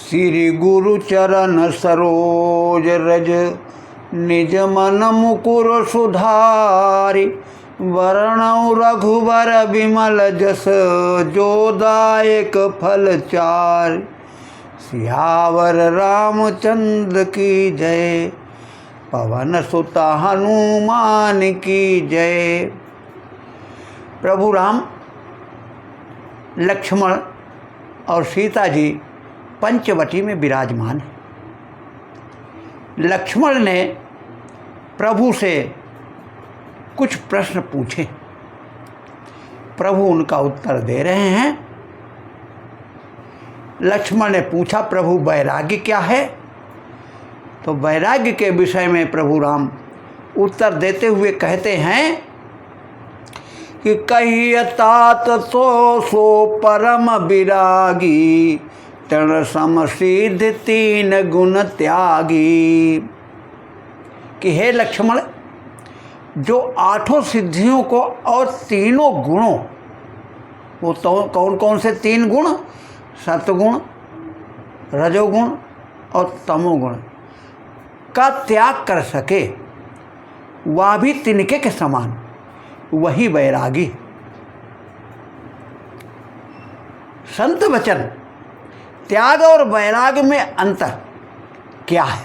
श्री गुरु चरण सरोज रज निज मन मुकुर सुधारि वर्णौ रघुबर विमल जस जोदायक फल चार। सियावर रामचंद्र की जय, पवन सुत हनुमान की जय। प्रभु राम, लक्ष्मण और सीता जी पंचवटी में विराजमान हैं। लक्ष्मण ने प्रभु से कुछ प्रश्न पूछे, प्रभु उनका उत्तर दे रहे हैं। लक्ष्मण ने पूछा, प्रभु वैराग्य क्या है? तो वैराग्य के विषय में प्रभु राम उत्तर देते हुए कहते हैं कि कहिय तात सो परम विरागी, तण सम सिद्ध तीन गुण त्यागी। कि हे लक्ष्मण, जो आठों सिद्धियों को और तीनों गुणों, वो तो कौन कौन से तीन गुण? सतगुण, रजोगुण और तमोगुण का त्याग कर सके, वह भी तिनके के समान, वही वैरागी। संत वचन, त्याग और वैराग में अंतर क्या है?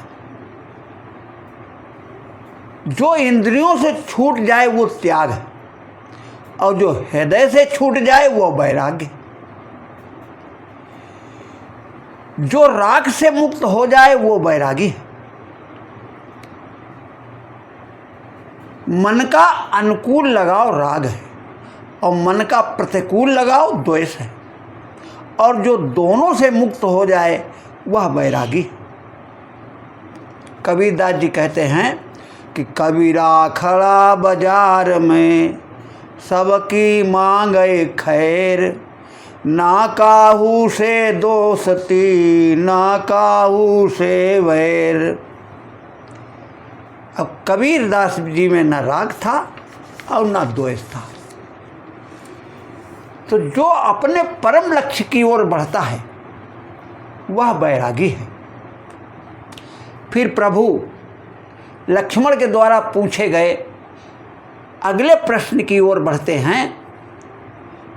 जो इंद्रियों से छूट जाए वो त्याग है, और जो हृदय से छूट जाए वो वैराग्य। जो राग से मुक्त हो जाए वो वैरागी है। मन का अनुकूल लगाओ राग है, और मन का प्रतिकूल लगाओ द्वेष है, और जो दोनों से मुक्त हो जाए वह वैरागी। कबीरदास जी कहते हैं कि कबीरा खड़ा बाजार में, सबकी मांगे खैर, ना काहू से दोस्ती, ना काहू से वैर। अब कबीरदास जी में न राग था और न द्वेष था। तो जो अपने परम लक्ष्य की ओर बढ़ता है वह वैरागी है। फिर प्रभु लक्ष्मण के द्वारा पूछे गए अगले प्रश्न की ओर बढ़ते हैं।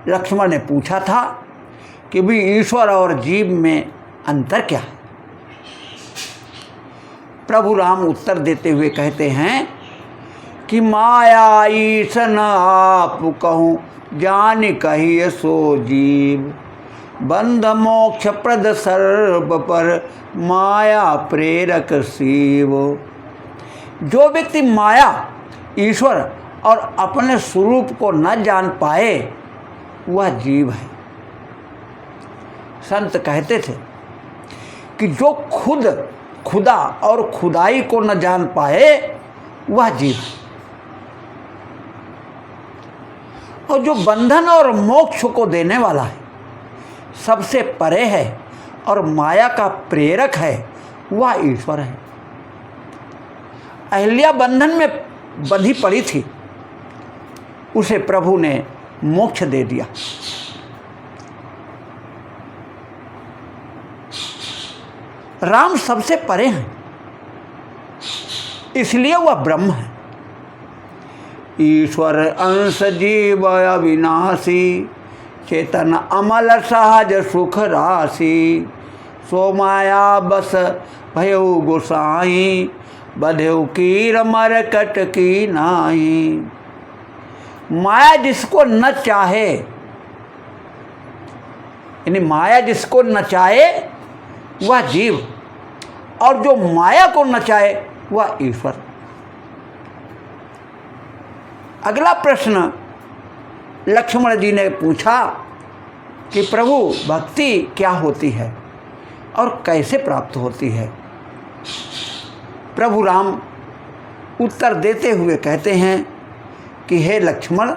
लक्ष्मण ने पूछा था कि भी ईश्वर और जीव में अंतर क्या है? प्रभु राम उत्तर देते हुए कहते हैं कि माया ईसन आप कहूँ, जान कहिए सो जीव, बंध मोक्ष प्रद सर्व पर, माया प्रेरक शिव। जो व्यक्ति माया, ईश्वर और अपने स्वरूप को न जान पाए वह जीव है। संत कहते थे कि जो खुद खुदा और खुदाई को न जान पाए वह जीव है, और जो बंधन और मोक्ष को देने वाला है, सबसे परे है और माया का प्रेरक है, वह ईश्वर है। अहिल्या बंधन में बंधी पड़ी थी, उसे प्रभु ने मोक्ष दे दिया। राम सबसे परे हैं, इसलिए वह ब्रह्म है। ईश्वर अंश जीव अविनाशी, चेतन अमल सहज सुख राशि, सो माया बस भयउ गोसाई, बधेउ कीर मरकट की नाई। माया जिसको न चाहे, यानी माया जिसको न चाहे वह जीव, और जो माया को न चाहे वह ईश्वर। अगला प्रश्न लक्ष्मण जी ने पूछा कि प्रभु भक्ति क्या होती है और कैसे प्राप्त होती है? प्रभु राम उत्तर देते हुए कहते हैं कि हे लक्ष्मण,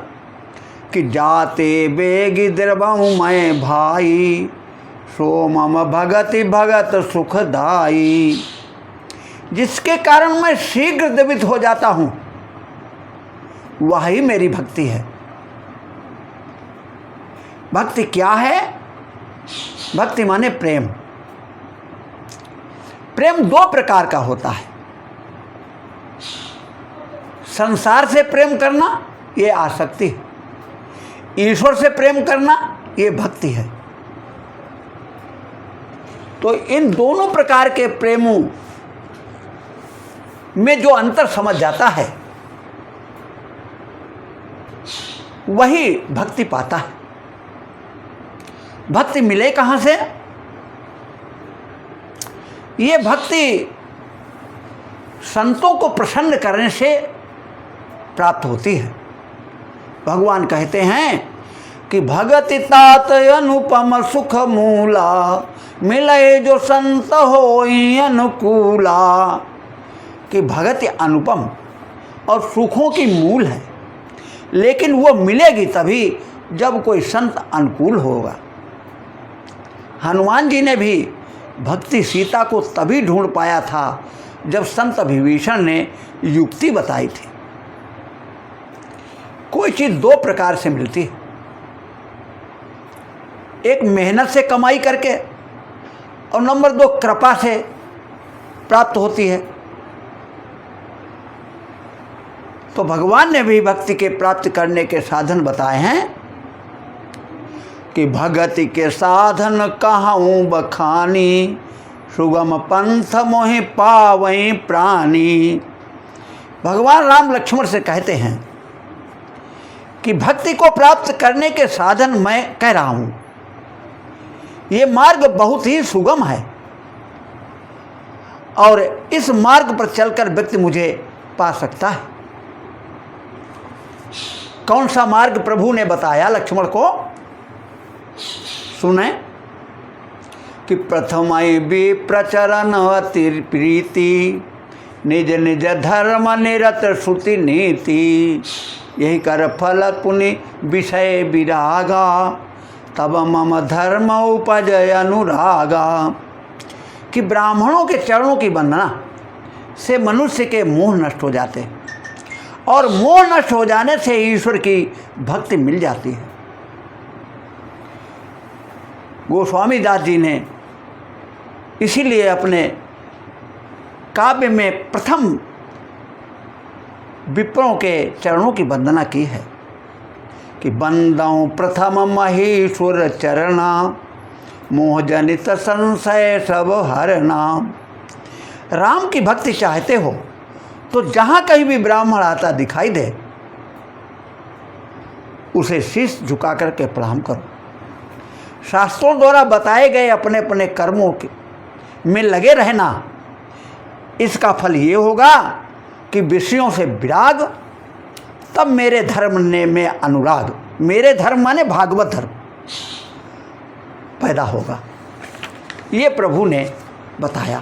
कि जाते बेगी द्रवहु मैं भाई, सो मम भगति भगत सुखदाई। जिसके कारण मैं शीघ्र द्रवित हो जाता हूँ वही मेरी भक्ति है। भक्ति क्या है? भक्ति माने प्रेम। प्रेम दो प्रकार का होता है। संसार से प्रेम करना ये आसक्ति है, ईश्वर से प्रेम करना ये भक्ति है। तो इन दोनों प्रकार के प्रेमों में जो अंतर समझ जाता है वही भक्ति पाता है। भक्ति मिले कहाँ से? ये भक्ति संतों को प्रसन्न करने से प्राप्त होती है। भगवान कहते हैं कि भगति तात अनुपम सुख मूला, मिले जो संत होई अनुकूला। कि भगति अनुपम और सुखों की मूल है, लेकिन वो मिलेगी तभी जब कोई संत अनुकूल होगा। हनुमान जी ने भी भक्ति सीता को तभी ढूंढ पाया था जब संत विभीषण ने युक्ति बताई थी। कोई चीज़ दो प्रकार से मिलती है, एक मेहनत से कमाई करके और नंबर दो कृपा से प्राप्त होती है। तो भगवान ने भी भक्ति के प्राप्त करने के साधन बताए हैं कि भगति के साधन कहाऊँ बखानी, सुगम पंथ मोहि पावई प्राणी। भगवान राम लक्ष्मण से कहते हैं कि भक्ति को प्राप्त करने के साधन मैं कह रहा हूँ, ये मार्ग बहुत ही सुगम है और इस मार्ग पर चलकर व्यक्ति मुझे पा सकता है। कौन सा मार्ग प्रभु ने बताया लक्ष्मण को? सुने कि प्रथमई भी प्रचरण अति प्रीति, निज निज धर्म निरत श्रुति नीति। यही कर फल पुनि विषय विरागा, तब मम धर्म उपजय अनुरागा। कि ब्राह्मणों के चरणों की वंदना से मनुष्य के मोह नष्ट हो जाते हैं और मोह नष्ट हो जाने से ईश्वर की भक्ति मिल जाती है। गोस्वामी दास जी ने इसीलिए अपने काव्य में प्रथम विप्रों के चरणों की वंदना की है कि बंदौ प्रथम महेश्वर चरणा, मोह जनित संशय सब हरना। राम की भक्ति चाहते हो तो जहाँ कहीं भी ब्राह्मण आता दिखाई दे उसे शीश झुका करके प्रणाम करो। शास्त्रों द्वारा बताए गए अपने अपने कर्मों के में लगे रहना, इसका फल ये होगा कि विषयों से विराग, तब मेरे धर्म ने में अनुराग, मेरे धर्म माने भागवत धर्म पैदा होगा। ये प्रभु ने बताया।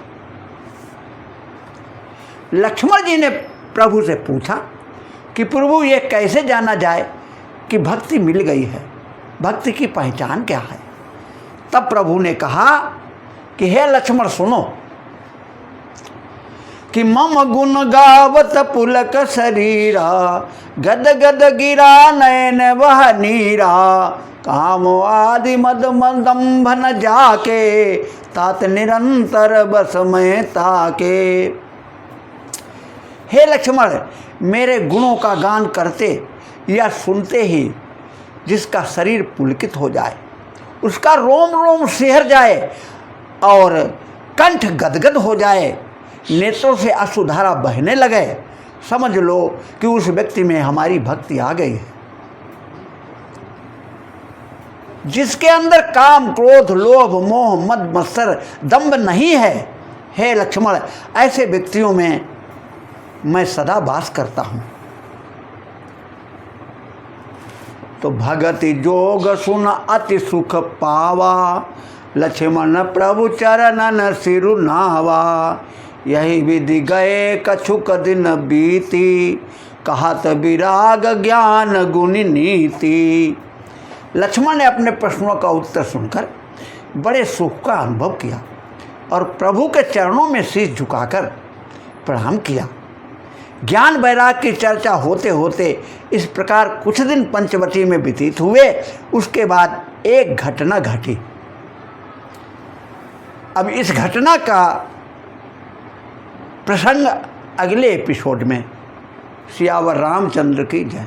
लक्ष्मण जी ने प्रभु से पूछा कि प्रभु ये कैसे जाना जाए कि भक्ति मिल गई है, भक्ति की पहचान क्या है? तब प्रभु ने कहा कि हे लक्ष्मण सुनो कि मम गुण गावत पुलक शरीरा, गद गद गिरा नयन वह नीरा। काम आदि मद मदम्भ न जाके, तात निरंतर बस में ताके। हे लक्ष्मण, मेरे गुणों का गान करते या सुनते ही जिसका शरीर पुलकित हो जाए, उसका रोम रोम सिहर जाए और कंठ गदगद हो जाए, नेत्रों से अश्रुधारा बहने लगे, समझ लो कि उस व्यक्ति में हमारी भक्ति आ गई है। जिसके अंदर काम, क्रोध, लोभ, मोह, मद, मत्सर, दंभ नहीं है, हे लक्ष्मण, ऐसे व्यक्तियों में मैं सदा वास करता हूँ। तो भगति जोग सुन अति सुख पावा, लक्ष्मण प्रभु चरणन सिरु नावा। यही विधि गए कछुक दिन बीती, कहत विराग ज्ञान गुण नीति। लक्ष्मण ने अपने प्रश्नों का उत्तर सुनकर बड़े सुख का अनुभव किया और प्रभु के चरणों में शीश झुकाकर प्रणाम किया। ज्ञान वैराग की चर्चा होते होते इस प्रकार कुछ दिन पंचवटी में व्यतीत हुए। उसके बाद एक घटना घटी। अब इस घटना का प्रसंग अगले एपिसोड में। सियावर रामचंद्र की जय।